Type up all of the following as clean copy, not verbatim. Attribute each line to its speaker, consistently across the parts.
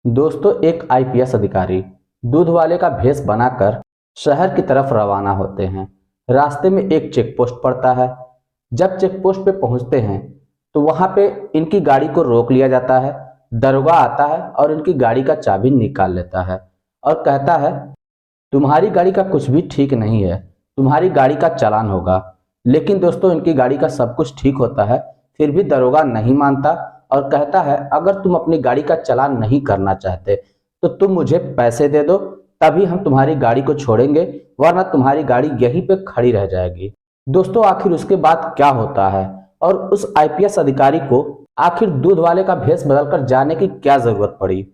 Speaker 1: दोस्तों, एक आईपीएस अधिकारी दूध वाले का भेष बनाकर शहर की तरफ रवाना होते हैं। रास्ते में एक चेक पोस्ट पड़ता है। जब चेक पोस्ट पे पहुंचते हैं तो वहां पे इनकी गाड़ी को रोक लिया जाता है। दरोगा आता है और इनकी गाड़ी का चाबी निकाल लेता है और कहता है, तुम्हारी गाड़ी का कुछ भी ठीक नहीं है, तुम्हारी गाड़ी का चालान होगा। लेकिन दोस्तों, इनकी गाड़ी का सब कुछ ठीक होता है, फिर भी दरोगा नहीं मानता और कहता है, अगर तुम अपनी गाड़ी का चालान नहीं करना चाहते तो तुम मुझे पैसे दे दो, तभी हम तुम्हारी गाड़ी को छोड़ेंगे, वरना तुम्हारी गाड़ी यहीं पे खड़ी रह जाएगी। दोस्तों, आखिर उसके बाद क्या होता है और उस आईपीएस अधिकारी को आखिर दूध वाले का भेष बदलकर जाने की क्या जरूरत पड़ी,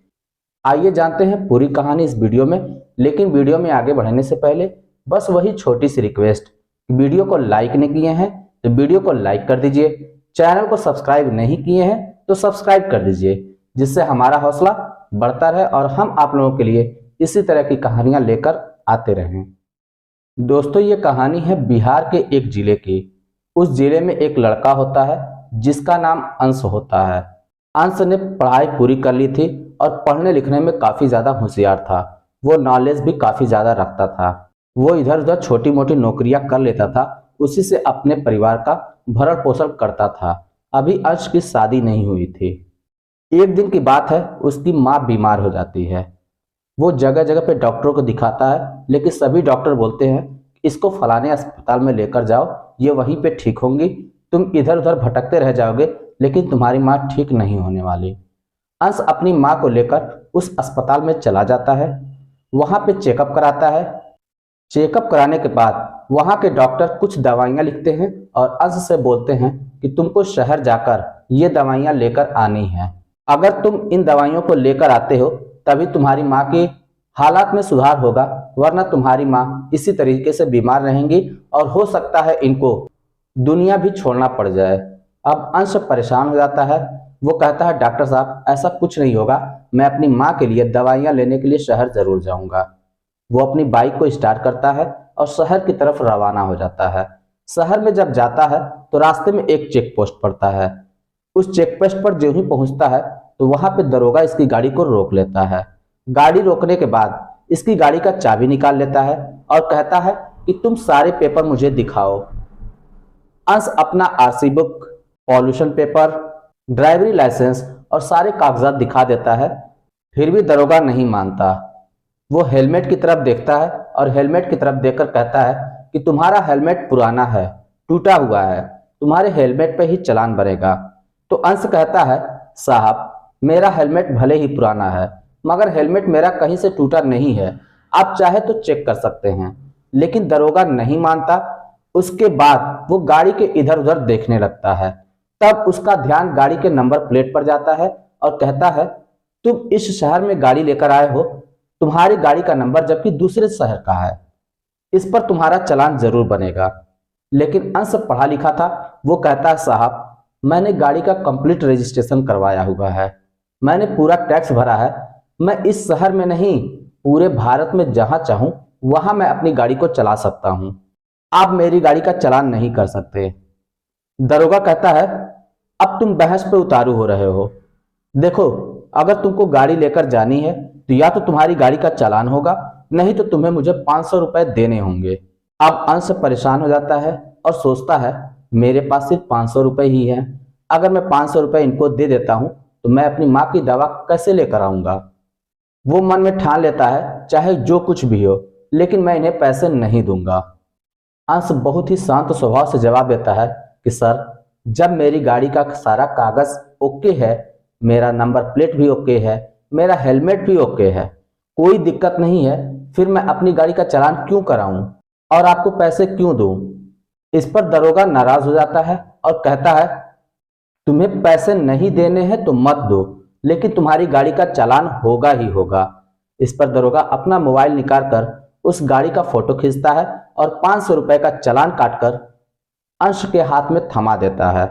Speaker 1: आइए जानते हैं पूरी कहानी इस वीडियो में। लेकिन वीडियो में आगे बढ़ने से पहले बस वही छोटी सी रिक्वेस्ट, वीडियो को लाइक नहीं किए हैं तो वीडियो को लाइक कर दीजिए, चैनल को सब्सक्राइब नहीं किए हैं तो सब्सक्राइब कर दीजिए, जिससे हमारा हौसला बढ़ता रहे और हम आप लोगों के लिए इसी तरह की कहानियां लेकर आते रहें। दोस्तों, ये कहानी है बिहार के एक जिले की। उस जिले में एक लड़का होता है जिसका नाम अंश होता है। अंश ने पढ़ाई पूरी कर ली थी और पढ़ने लिखने में काफ़ी ज़्यादा होशियार था। वो नॉलेज भी काफ़ी ज़्यादा रखता था। वो इधर उधर छोटी मोटी नौकरियां कर लेता था, उसी से अपने परिवार का भरण पोषण करता था। अभी अंश की शादी नहीं हुई थी। एक दिन की बात है, उसकी माँ बीमार हो जाती है। वो जगह जगह पे डॉक्टरों को दिखाता है, लेकिन सभी डॉक्टर बोलते हैं इसको फलाने अस्पताल में लेकर जाओ, ये वहीं पे ठीक होंगी, तुम इधर उधर भटकते रह जाओगे, लेकिन तुम्हारी माँ ठीक नहीं होने वाली। अंश अपनी माँ को लेकर उस अस्पताल में चला जाता है। वहाँ पे चेकअप कराता है। चेकअप कराने के बाद वहाँ के डॉक्टर कुछ दवाइयाँ लिखते हैं और अंश से बोलते हैं कि तुमको शहर जाकर ये दवाइयाँ लेकर आनी है। अगर तुम इन दवाइयों को लेकर आते हो तभी तुम्हारी माँ के हालात में सुधार होगा, वरना तुम्हारी माँ इसी तरीके से बीमार रहेंगी और हो सकता है इनको दुनिया भी छोड़ना पड़ जाए। अब अंश परेशान हो जाता है। वो कहता है, डॉक्टर साहब ऐसा कुछ नहीं होगा, मैं अपनी माँ के लिए दवाइयाँ लेने के लिए शहर जरूर जाऊँगा। वो अपनी बाइक को स्टार्ट करता है और शहर की तरफ रवाना हो जाता है। शहर में जब जाता है तो रास्ते में एक चेक पोस्ट पड़ता है। उस चेक पोस्ट पर जो ही पहुंचता है तो वहां पे दरोगा इसकी गाड़ी को रोक लेता है। गाड़ी रोकने के बाद इसकी गाड़ी का चाबी निकाल लेता है और कहता है कि तुम सारे पेपर मुझे दिखाओ। अंश अपना आरसी बुक, पॉल्यूशन पेपर, ड्राइवरी लाइसेंस और सारे कागजात दिखा देता है। फिर भी दरोगा नहीं मानता। वो हेलमेट की तरफ देखता है और हेलमेट की तरफ देखकर कहता है कि तुम्हारा हेलमेट पुराना है, टूटा हुआ है, तुम्हारे हेलमेट पे ही चालान बनेगा। तो अंश कहता है, साहब मेरा हेलमेट भले ही पुराना है, मगर हेलमेट मेरा कहीं से टूटा नहीं है, आप चाहे तो चेक कर सकते हैं। लेकिन दरोगा नहीं मानता। उसके बाद वो गाड़ी के इधर उधर देखने लगता है। तब उसका ध्यान गाड़ी के नंबर प्लेट पर जाता है और कहता है, तुम इस शहर में गाड़ी लेकर आए हो, तुम्हारी गाड़ी का नंबर जबकि दूसरे शहर का है, इस पर तुम्हारा चालान जरूर बनेगा। लेकिन अंश पढ़ा लिखा था। वो कहता है, साहब मैंने गाड़ी का कंप्लीट रजिस्ट्रेशन करवाया हुआ है, मैंने पूरा टैक्स भरा है, मैं इस शहर में नहीं पूरे भारत में जहां चाहूं वहां मैं अपनी गाड़ी को चला सकता हूं, आप मेरी गाड़ी का चालान नहीं कर सकते। दरोगा कहता है, अब तुम बहस पे उतारू हो रहे हो। देखो, अगर तुमको गाड़ी लेकर जानी है तो या तो तुम्हारी गाड़ी का चालान होगा, नहीं तो तुम्हें मुझे 500 रुपए देने होंगे। अब अंश परेशान हो जाता है और सोचता है, मेरे पास सिर्फ 500 रुपए ही है, अगर मैं 500 रुपए इनको दे देता हूं तो मैं अपनी माँ की दवा कैसे लेकर आऊंगा। वो मन में ठान लेता है, चाहे जो कुछ भी हो, लेकिन मैं इन्हें पैसे नहीं दूंगा। अंश बहुत ही शांत स्वभाव से जवाब देता है कि सर, जब मेरी गाड़ी का सारा कागज ओके है, मेरा नंबर प्लेट भी ओके है, मेरा हेलमेट भी ओके है, कोई दिक्कत नहीं है, फिर मैं अपनी गाड़ी का चालान क्यों कराऊं और आपको पैसे क्यों दूं। इस पर दरोगा नाराज हो जाता है और कहता है, तुम्हें पैसे नहीं देने हैं तो मत दो, लेकिन तुम्हारी गाड़ी का चालान होगा ही होगा। इस पर दरोगा अपना मोबाइल निकाल कर उस गाड़ी का फोटो खींचता है और 500 रुपए का चालान काटकर अंश के हाथ में थमा देता है।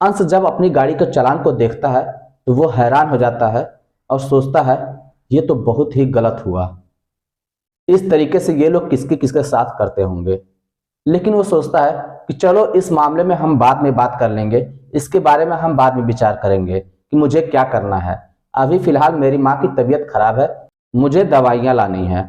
Speaker 1: अंश जब अपनी गाड़ी के चालान को देखता है तो वो हैरान हो जाता है और सोचता है, ये तो बहुत ही गलत हुआ, इस तरीके से ये लोग किसके किसके साथ करते होंगे। लेकिन वो सोचता है कि चलो इस मामले में हम बाद में बात कर लेंगे, इसके बारे में हम बाद में विचार करेंगे कि मुझे क्या करना है। अभी फिलहाल मेरी माँ की तबीयत खराब है, मुझे दवाइयाँ लानी है।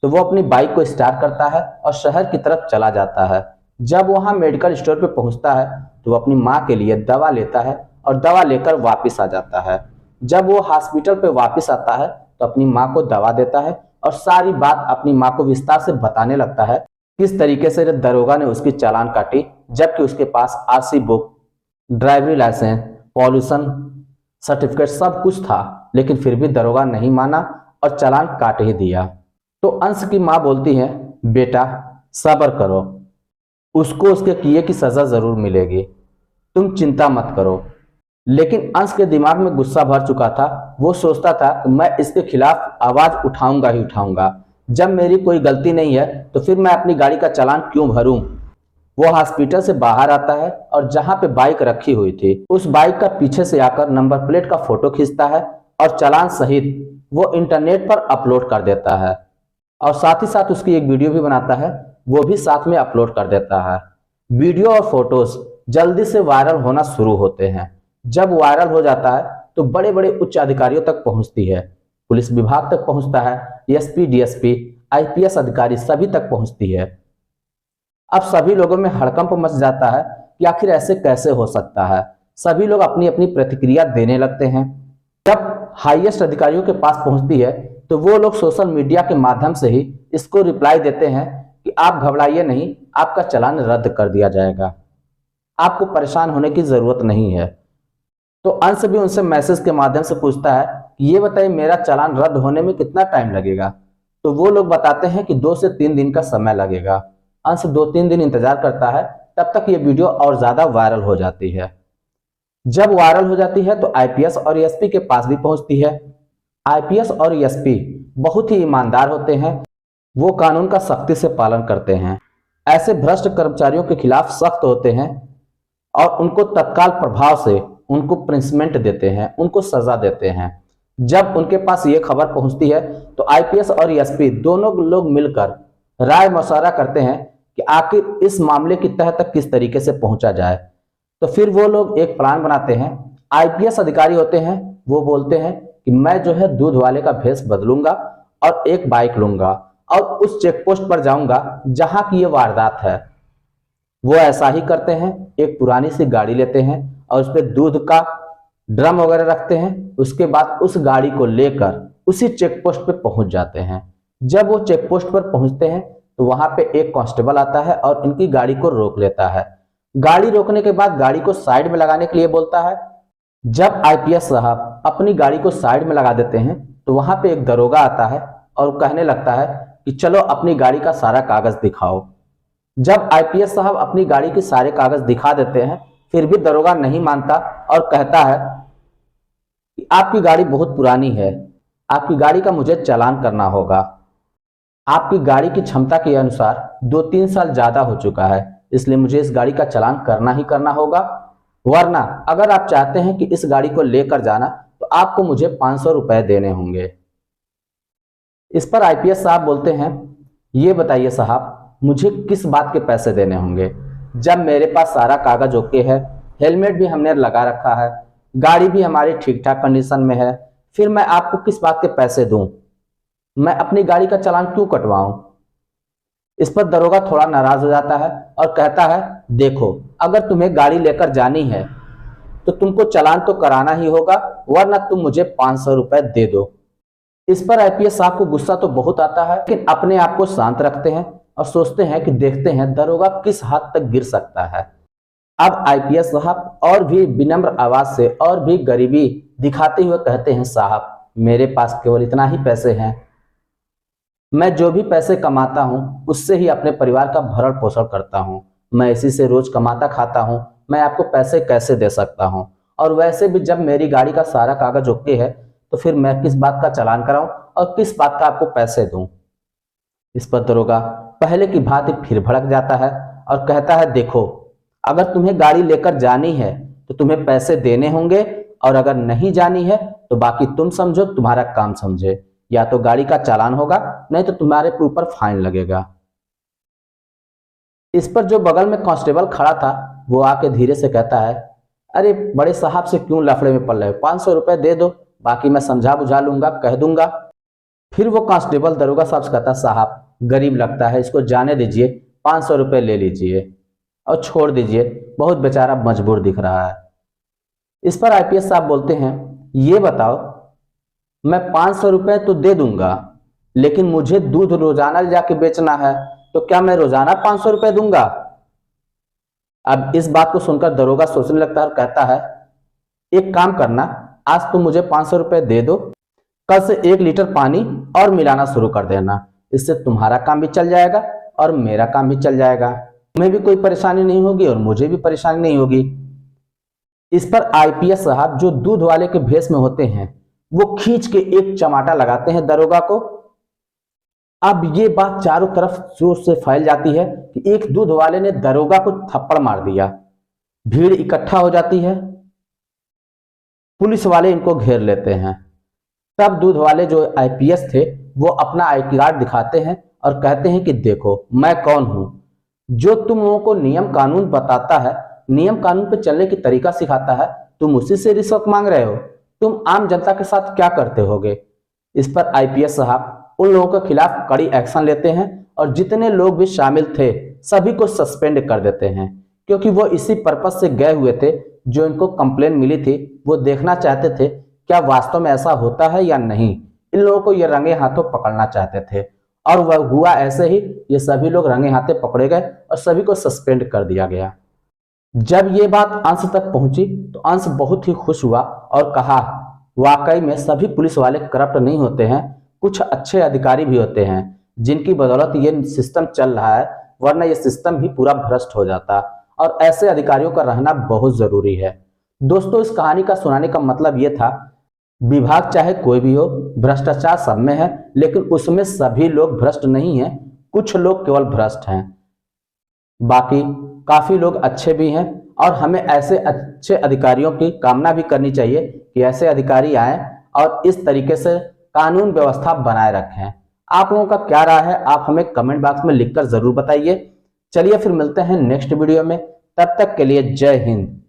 Speaker 1: तो वो अपनी बाइक को स्टार्ट करता है और शहर की तरफ चला जाता है। जब वहाँ मेडिकल स्टोर पे पहुँचता है तो वो अपनी माँ के लिए दवा लेता है और दवा लेकर वापस आ जाता है। जब वो हॉस्पिटल पे वापस आता है तो अपनी माँ को दवा देता है और सारी बात अपनी माँ को विस्तार से बताने लगता है, किस तरीके से दरोगा ने उसकी चालान काटी, जबकि उसके पास आरसी बुक, ड्राइवरी लाइसेंस, पॉल्यूशन सर्टिफिकेट सब कुछ था, लेकिन फिर भी दरोगा नहीं माना और चालान काट ही दिया। तो अंश की माँ बोलती है, बेटा सब्र करो, उसको उसके किए की सजा जरूर मिलेगी, तुम चिंता मत करो। लेकिन अंश के दिमाग में गुस्सा भर चुका था। वो सोचता था कि मैं इसके खिलाफ आवाज उठाऊंगा ही उठाऊंगा। जब मेरी कोई गलती नहीं है तो फिर मैं अपनी गाड़ी का चालान क्यों भरूं। वो हॉस्पिटल से बाहर आता है और जहां पे बाइक रखी हुई थी उस बाइक का पीछे से आकर नंबर प्लेट का फोटो खींचता है और चालान सहित वो इंटरनेट पर अपलोड कर देता है और साथ ही साथ उसकी एक वीडियो भी बनाता है, वो भी साथ में अपलोड कर देता है। वीडियो और फोटोज जल्दी से वायरल होना शुरू होते हैं। जब वायरल हो जाता है तो बड़े बड़े उच्च अधिकारियों तक पहुंचती है, पुलिस विभाग तक पहुंचता है, एसपी, डीएसपी, आईपीएस अधिकारी सभी तक पहुंचती है। अब सभी लोगों में हड़कंप मच जाता है कि आखिर ऐसे कैसे हो सकता है। सभी लोग अपनी अपनी प्रतिक्रिया देने लगते हैं। जब हाईएस्ट अधिकारियों के पास पहुंचती है तो वो लोग सोशल मीडिया के माध्यम से ही इसको रिप्लाई देते हैं कि आप घबराइए नहीं, आपका चालान रद्द कर दिया जाएगा, आपको परेशान होने की जरूरत नहीं है। तो अंश भी उनसे मैसेज के माध्यम से पूछता है कि ये बताइए मेरा चालान रद्द होने में कितना टाइम लगेगा। तो वो लोग बताते हैं कि 2 से 3 दिन का समय लगेगा। अंश 2-3 दिन इंतजार करता है, तब तक ये वीडियो और ज्यादा वायरल हो जाती है। जब वायरल हो जाती है तो आईपीएस और एसपी के पास भी पहुंचती है। आईपीएस और एसपी बहुत ही ईमानदार होते हैं, वो कानून का सख्ती से पालन करते हैं, ऐसे भ्रष्ट कर्मचारियों के खिलाफ सख्त होते हैं और उनको तत्काल प्रभाव से उनको पनिशमेंट देते हैं, उनको सजा देते हैं। जब उनके पास ये खबर पहुंचती है तो आईपीएस और एसपी दोनों लोग मिलकर राय मशवरा करते हैं कि आखिर इस मामले की तह तक किस तरीके से पहुंचा जाए। तो फिर वो लोग एक प्लान बनाते हैं। आईपीएस अधिकारी होते हैं, वो बोलते हैं कि मैं जो है दूध वाले का भेष बदलूंगा और एक बाइक लूंगा और उस चेक पोस्ट पर जाऊंगा जहां की ये वारदात है। वो ऐसा ही करते हैं, एक पुरानी सी गाड़ी लेते हैं और उस पर दूध का ड्रम वगैरह रखते हैं। उसके बाद उस गाड़ी को लेकर उसी चेक पोस्ट पे पहुंच जाते हैं। जब वो चेक पोस्ट पर पहुंचते हैं तो वहां पे एक कांस्टेबल आता है और इनकी गाड़ी को रोक लेता है। गाड़ी रोकने के बाद गाड़ी को साइड में लगाने के लिए बोलता है। जब आईपीएस साहब अपनी गाड़ी को साइड में लगा देते हैं तो वहां पे एक दरोगा आता है और कहने लगता है कि चलो अपनी गाड़ी का सारा कागज दिखाओ। जब आईपीएस साहब अपनी गाड़ी के सारे कागज दिखा देते हैं फिर भी दरोगा नहीं मानता और कहता है कि आपकी गाड़ी बहुत पुरानी है, आपकी गाड़ी का मुझे चालान करना होगा, आपकी गाड़ी की क्षमता के अनुसार 2-3 साल ज्यादा हो चुका है, इसलिए मुझे इस गाड़ी का चालान करना ही करना होगा, वरना अगर आप चाहते हैं कि इस गाड़ी को लेकर जाना तो आपको मुझे 500 रुपए देने होंगे। इस पर आईपीएस साहब बोलते हैं, ये बताइए साहब मुझे किस बात के पैसे देने होंगे, जब मेरे पास सारा कागज ओके है, हेलमेट भी हमने लगा रखा है, गाड़ी भी हमारी ठीक ठाक कंडीशन में है, फिर मैं आपको किस बात के पैसे दूं, मैं अपनी गाड़ी का चालान क्यों कटवाऊं। इस पर दरोगा थोड़ा नाराज हो जाता है और कहता है, देखो अगर तुम्हें गाड़ी लेकर जानी है तो तुमको चालान तो कराना ही होगा, वरना तुम मुझे 500 रुपए दे दो। इस पर आईपीएस साहब को गुस्सा तो बहुत आता है, लेकिन अपने आप को शांत रखते हैं और सोचते हैं कि देखते हैं दरोगा किस हद तक गिर सकता है। अब आईपीएस साहब और भी विनम्र आवाज से और भी गरीबी दिखाते हुए कहते हैं, साहब मेरे पास केवल इतना ही पैसे हैं, मैं जो भी पैसे कमाता हूं उससे ही अपने परिवार का भरण पोषण करता हूं, मैं इसी से रोज कमाता खाता हूं, मैं आपको पैसे कैसे दे सकता हूं, और वैसे भी जब मेरी गाड़ी का सारा कागज ओके है तो फिर मैं किस बात का चालान कराऊं और किस बात का आपको पैसे दूं। इस पर दरोगा पहले की भांति फिर भड़क जाता है और कहता है, देखो अगर तुम्हें गाड़ी लेकर जानी है तो तुम्हें पैसे देने होंगे, और अगर नहीं जानी है तो बाकी तुम समझो, तुम्हारा काम समझे, या तो गाड़ी का चालान होगा नहीं तो तुम्हारे ऊपर फाइन लगेगा। इस पर जो बगल में कांस्टेबल खड़ा था वो आके धीरे से कहता है, अरे बड़े साहब से क्यों लफड़े में पड़ रहे हो, 500 रुपए दे दो, बाकी मैं समझा बुझा लूंगा, कह दूंगा। फिर वो कांस्टेबल दरोगा साहब से कहता, साहब गरीब लगता है, इसको जाने दीजिए, 500 रुपये ले लीजिए और छोड़ दीजिए, बहुत बेचारा मजबूर दिख रहा है। इस पर आईपीएस साहब बोलते हैं, ये बताओ, मैं 500 रुपये तो दे दूंगा, लेकिन मुझे दूध रोजाना जाके बेचना है, तो क्या मैं रोजाना 500 रुपये दूंगा? अब इस बात को सुनकर दरोगा सोचने लगता है और कहता है, एक काम करना, आज तुम मुझे 500 रुपये दे दो, कल से 1 लीटर पानी और मिलाना शुरू कर देना। इससे तुम्हारा काम भी चल जाएगा और मेरा काम भी चल जाएगा, तुम्हें भी कोई परेशानी नहीं होगी और मुझे भी परेशानी नहीं होगी। इस पर आईपीएस साहब, जो दूध वाले के भेष में होते हैं, वो खींच के एक चमाटा लगाते हैं दरोगा को। अब ये बात चारों तरफ जोर से फैल जाती है कि एक दूध वाले ने दरोगा को थप्पड़ मार दिया। भीड़ इकट्ठा हो जाती है, पुलिस वाले इनको घेर लेते हैं। तब दूध वाले जो आईपीएस थे वो अपना आई कार्ड दिखाते हैं और कहते हैं कि देखो मैं कौन हूं, जो तुम लोगों को नियम कानून बताता है, नियम कानून पे चलने की तरीका सिखाता है, तुम उसी से रिश्वत मांग रहे हो, तुम आम जनता के साथ क्या करते होगे। इस पर आईपीएस साहब उन लोगों के खिलाफ कड़ी एक्शन लेते हैं और जितने लोग भी शामिल थे सभी को सस्पेंड कर देते हैं, क्योंकि वो इसी पर्पस से गए हुए थे, जो इनको कंप्लेन मिली थी, वो देखना चाहते थे क्या वास्तव में ऐसा होता है या नहीं। इन लोगों को ये रंगे हाथों पकड़ना चाहते थे और वह हुआ ऐसे ही, ये सभी लोग रंगे हाथे पकड़े गए और सभी को सस्पेंड कर दिया गया। जब ये बात अंश तक पहुंची तो अंश बहुत ही खुश हुआ और कहा, वाकई में सभी पुलिस वाले करप्ट नहीं होते हैं, कुछ अच्छे अधिकारी भी होते हैं जिनकी बदौलत ये सिस्टम चल रहा है, वरना ये सिस्टम ही पूरा भ्रष्ट हो जाता और ऐसे अधिकारियों का रहना बहुत जरूरी है। दोस्तों, इस कहानी का सुनाने का मतलब ये था, विभाग चाहे कोई भी हो, भ्रष्टाचार सब में है, लेकिन उसमें सभी लोग भ्रष्ट नहीं हैं, कुछ लोग केवल भ्रष्ट हैं, बाकी काफी लोग अच्छे भी हैं। और हमें ऐसे अच्छे अधिकारियों की कामना भी करनी चाहिए कि ऐसे अधिकारी आए और इस तरीके से कानून व्यवस्था बनाए रखें। आप लोगों का क्या राय है, आप हमें कमेंट बॉक्स में लिखकर जरूर बताइए। चलिए फिर मिलते हैं नेक्स्ट वीडियो में, तब तक के लिए जय हिंद।